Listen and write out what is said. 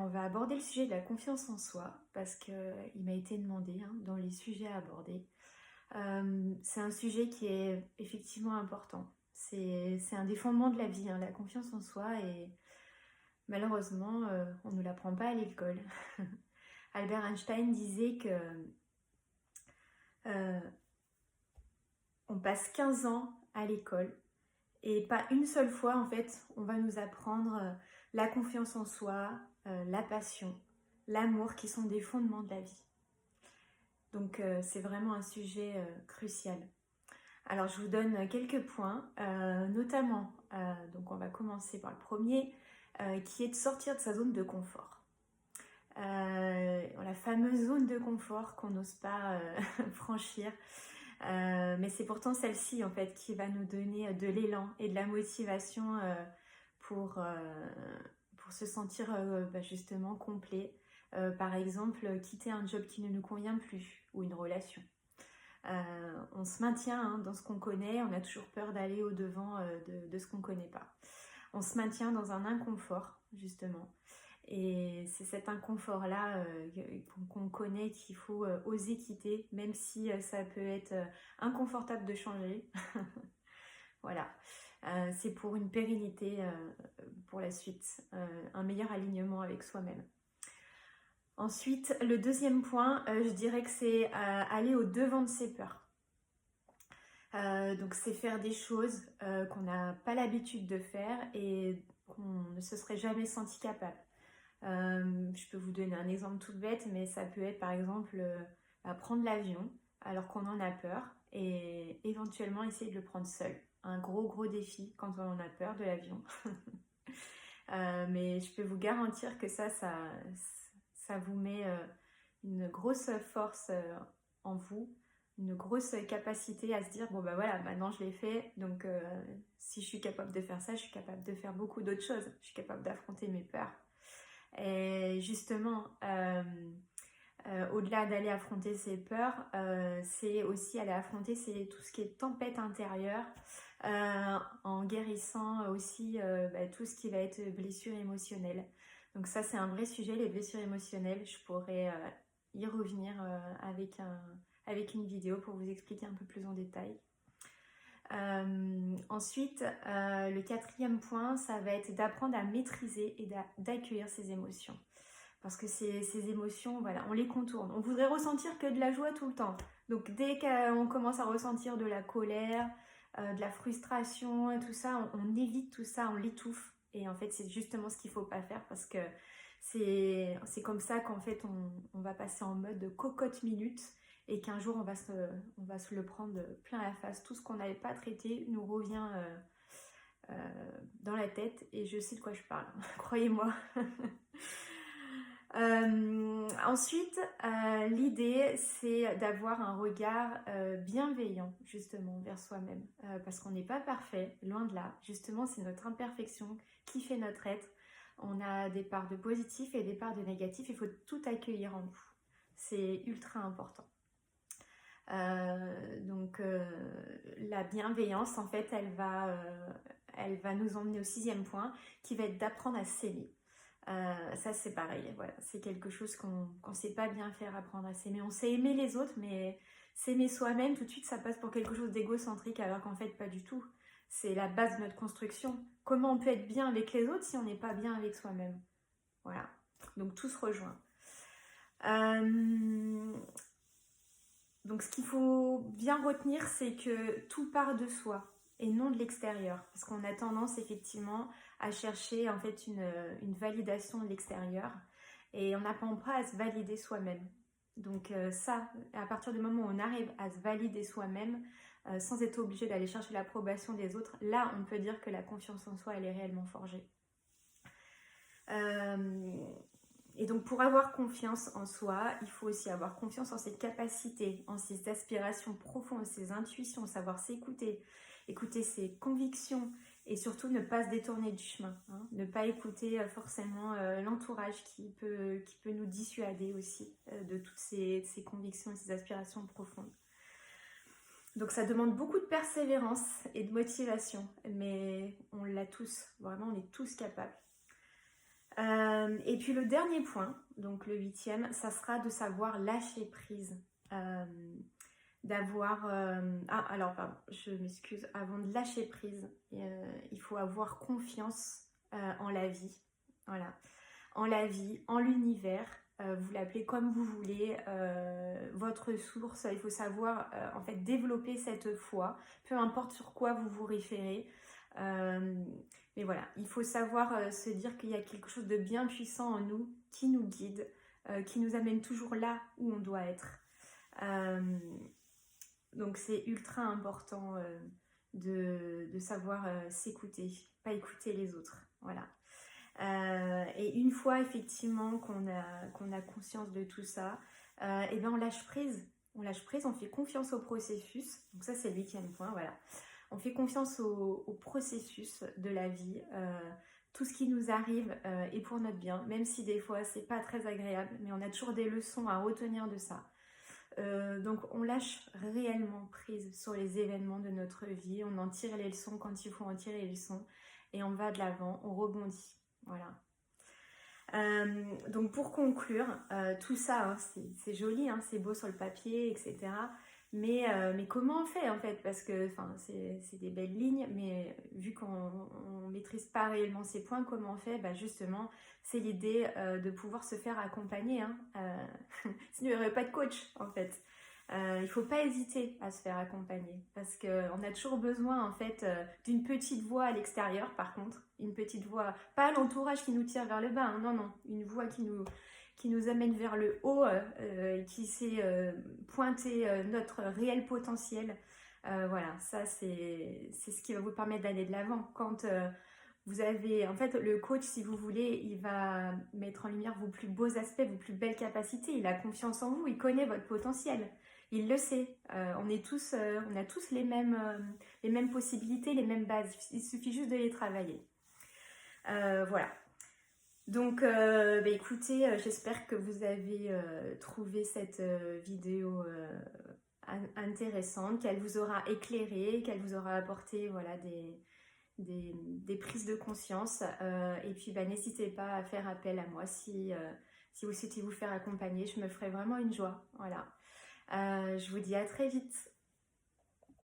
on va aborder le sujet de la confiance en soi parce qu'il m'a été demandé dans les sujets à aborder. C'est un sujet qui est effectivement important. C'est un des fondements de la vie, la confiance en soi, et malheureusement, on ne l'apprend pas à l'école. Albert Einstein disait que on passe 15 ans à l'école et pas une seule fois, en fait, on va nous apprendre la confiance en soi, la passion, l'amour, qui sont des fondements de la vie. Donc c'est vraiment un sujet crucial. Alors je vous donne quelques points, notamment, donc on va commencer par le premier, qui est de sortir de sa zone de confort. La fameuse zone de confort qu'on n'ose pas franchir. Mais c'est pourtant celle-ci en fait qui va nous donner de l'élan et de la motivation pour se sentir justement complet. Par exemple, quitter un job qui ne nous convient plus ou une relation. On se maintient dans ce qu'on connaît, on a toujours peur d'aller au-devant de ce qu'on ne connaît pas. On se maintient dans un inconfort justement. Et c'est cet inconfort-là qu'on connaît, qu'il faut oser quitter, même si ça peut être inconfortable de changer. Voilà, c'est pour une pérennité pour la suite, un meilleur alignement avec soi-même. Ensuite, le deuxième point, je dirais que c'est aller au-devant de ses peurs. Donc c'est faire des choses qu'on n'a pas l'habitude de faire et qu'on ne se serait jamais senti capable. Je peux vous donner un exemple tout bête, mais ça peut être par exemple prendre l'avion alors qu'on en a peur et éventuellement essayer de le prendre seul. Un gros défi quand on en a peur de l'avion. Mais je peux vous garantir que ça vous met une grosse force en vous, une grosse capacité à se dire bon bah voilà, maintenant je l'ai fait, donc si je suis capable de faire ça, je suis capable de faire beaucoup d'autres choses, je suis capable d'affronter mes peurs. Et justement, au-delà d'aller affronter ses peurs, c'est aussi aller affronter tout ce qui est tempête intérieure, en guérissant aussi tout ce qui va être blessure émotionnelle. Donc ça, c'est un vrai sujet, les blessures émotionnelles. Je pourrais y revenir avec une vidéo pour vous expliquer un peu plus en détail. Ensuite, le quatrième point, ça va être d'apprendre à maîtriser et d'accueillir ses émotions. Parce que ces émotions, voilà, on les contourne. On voudrait ressentir que de la joie tout le temps. Donc dès qu'on commence à ressentir de la colère, de la frustration et tout ça, on évite tout ça, on l'étouffe. Et en fait, c'est justement ce qu'il ne faut pas faire parce que c'est comme ça qu'en fait, on va passer en mode cocotte minute et qu'un jour, on va se le prendre plein la face. Tout ce qu'on n'avait pas traité nous revient dans la tête et je sais de quoi je parle, croyez-moi. Ensuite, l'idée, c'est d'avoir un regard bienveillant, justement, vers soi-même. Parce qu'on n'est pas parfait, loin de là. Justement, c'est notre imperfection qui fait notre être. On a des parts de positif et des parts de négatif. Il faut tout accueillir en nous. C'est ultra important. Donc, la bienveillance, en fait, elle va nous emmener au sixième point, qui va être d'apprendre à s'aimer. Ça c'est pareil, voilà, c'est quelque chose qu'on ne sait pas bien faire, apprendre à s'aimer. On sait aimer les autres, mais s'aimer soi-même, tout de suite ça passe pour quelque chose d'égocentrique, alors qu'en fait pas du tout. C'est la base de notre construction. Comment on peut être bien avec les autres si on n'est pas bien avec soi-même? Voilà, donc tout se rejoint. Donc ce qu'il faut bien retenir, c'est que tout part de soi et non de l'extérieur, parce qu'on a tendance effectivement à chercher en fait une validation de l'extérieur et on n'apprend pas à se valider soi-même. Donc ça, à partir du moment où on arrive à se valider soi-même sans être obligé d'aller chercher l'approbation des autres, là on peut dire que la confiance en soi elle est réellement forgée. Et donc pour avoir confiance en soi, il faut aussi avoir confiance en ses capacités, en ses aspirations profondes, ses intuitions, savoir s'écouter, écouter ses convictions et surtout ne pas se détourner du chemin, ne pas écouter forcément l'entourage qui peut nous dissuader aussi de toutes ces convictions et ces aspirations profondes. Donc ça demande beaucoup de persévérance et de motivation, mais on l'a tous, vraiment on est tous capables. Et puis le dernier point, donc le 8e, ça sera de savoir lâcher prise. D'avoir... alors, pardon, je m'excuse. Avant de lâcher prise, il faut avoir confiance en la vie. Voilà. En la vie, en l'univers. Vous l'appelez comme vous voulez. Votre source, il faut savoir en fait développer cette foi. Peu importe sur quoi vous vous référez. Mais voilà, il faut savoir se dire qu'il y a quelque chose de bien puissant en nous qui nous guide, qui nous amène toujours là où on doit être. Donc c'est ultra important de savoir s'écouter, pas écouter les autres. Voilà. Et une fois effectivement qu'on a conscience de tout ça, et ben on lâche prise. On lâche prise, on fait confiance au processus. Donc ça c'est le 8e point, voilà. On fait confiance au processus de la vie. Tout ce qui nous arrive est pour notre bien, même si des fois c'est pas très agréable, mais on a toujours des leçons à retenir de ça. Donc on lâche réellement prise sur les événements de notre vie, on en tire les leçons quand il faut en tirer les leçons et on va de l'avant, on rebondit. Voilà. Donc pour conclure, tout ça, hein, c'est joli, hein, c'est beau sur le papier, etc. Mais comment on fait en fait? Parce que c'est des belles lignes, mais vu qu'on ne maîtrise pas réellement ces points, comment on fait? Bah, justement, c'est l'idée de pouvoir se faire accompagner. Hein. Sinon, il n'y aurait pas de coach en fait. Il ne faut pas hésiter à se faire accompagner parce qu'on a toujours besoin en fait d'une petite voix à l'extérieur par contre, une petite voix, pas l'entourage qui nous tire vers le bas, hein, non, non, une voix qui nous amène vers le haut, qui sait pointer notre réel potentiel. Voilà, ça c'est ce qui va vous permettre d'aller de l'avant. Quand vous avez, en fait, le coach, si vous voulez, il va mettre en lumière vos plus beaux aspects, vos plus belles capacités. Il a confiance en vous, il connaît votre potentiel. Il le sait. On a tous les mêmes possibilités, les mêmes bases. Il suffit juste de les travailler. Voilà. Donc, écoutez, j'espère que vous avez trouvé cette vidéo intéressante, qu'elle vous aura éclairé, qu'elle vous aura apporté voilà, des prises de conscience. Et puis, n'hésitez pas à faire appel à moi si vous souhaitez vous faire accompagner. Je me ferai vraiment une joie. Voilà. Je vous dis à très vite.